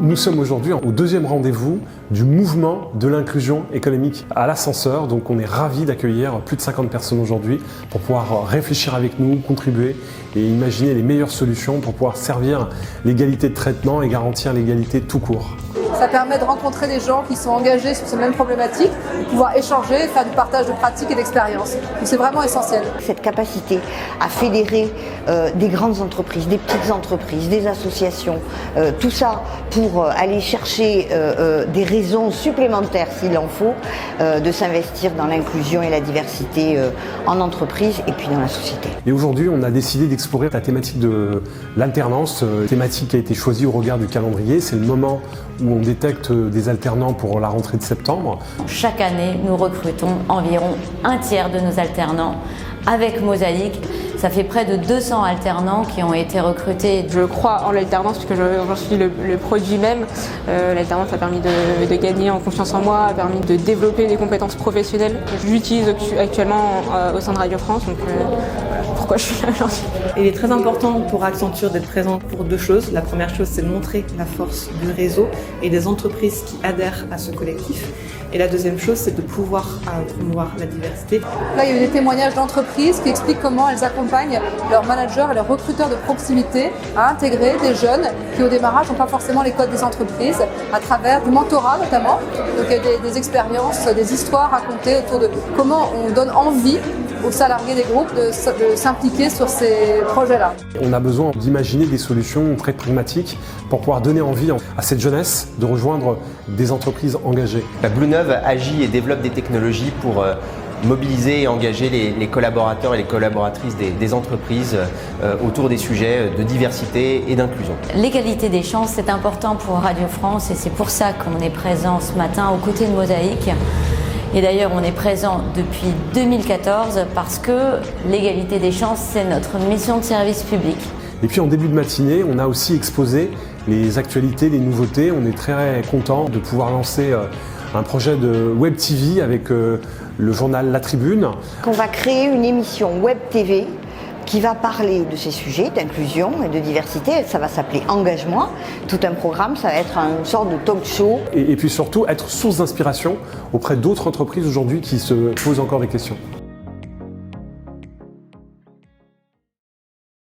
Nous sommes aujourd'hui au deuxième rendez-vous du mouvement de l'inclusion économique à l'Ascenseur. Donc on est ravis d'accueillir plus de 50 personnes aujourd'hui pour pouvoir réfléchir avec nous, contribuer et imaginer les meilleures solutions pour pouvoir servir l'égalité de traitement et garantir l'égalité tout court. Ça permet de rencontrer des gens qui sont engagés sur ces mêmes problématiques, de pouvoir échanger, faire du partage de pratiques et d'expériences. C'est vraiment essentiel. Cette capacité à fédérer des grandes entreprises, des petites entreprises, des associations, tout ça pour aller chercher des raisons supplémentaires, s'il en faut, de s'investir dans l'inclusion et la diversité en entreprise et puis dans la société. Et aujourd'hui, on a décidé d'explorer la thématique de l'alternance, thématique qui a été choisie au regard du calendrier. C'est le moment où on détecte des alternants pour la rentrée de septembre. Chaque année, nous recrutons environ un tiers de nos alternants avec Mosaïque. Ça fait près de 200 alternants qui ont été recrutés. Je crois en l'alternance puisque j'en suis le produit même. L'alternance a permis de gagner en confiance en moi, a permis de développer des compétences professionnelles que j'utilise actuellement au sein de Radio France. Donc voilà pourquoi je suis là aujourd'hui. Il est très important pour Accenture d'être présent pour deux choses. La première chose, c'est de montrer la force du réseau et des entreprises qui adhèrent à ce collectif. Et la deuxième chose, c'est de pouvoir promouvoir la diversité. Là, il y a eu des témoignages d'entreprises qui expliquent comment elles accompagnent leurs managers et leurs recruteurs de proximité à intégrer des jeunes qui, au démarrage, n'ont pas forcément les codes des entreprises, à travers du mentorat notamment. Donc, il y a des expériences, des histoires racontées autour de comment on donne envie aux salariés des groupes de s'impliquer sur ces projets-là. On a besoin d'imaginer des solutions très pragmatiques pour pouvoir donner envie à cette jeunesse de rejoindre des entreprises engagées. La Blue Neuve agit et développe des technologies pour mobiliser et engager les collaborateurs et les collaboratrices des entreprises autour des sujets de diversité et d'inclusion. L'égalité des chances, c'est important pour Radio France et c'est pour ça qu'on est présent ce matin aux côtés de Mosaïque. Et d'ailleurs, on est présent depuis 2014 parce que l'égalité des chances, c'est notre mission de service public. Et puis en début de matinée, on a aussi exposé les actualités, les nouveautés. On est très content de pouvoir lancer un projet de Web TV avec le journal La Tribune. On va créer une émission Web TV qui va parler de ces sujets d'inclusion et de diversité. Ça va s'appeler Engage-moi. Tout un programme, ça va être une sorte de talk show. Et puis surtout, être source d'inspiration auprès d'autres entreprises aujourd'hui qui se posent encore des questions.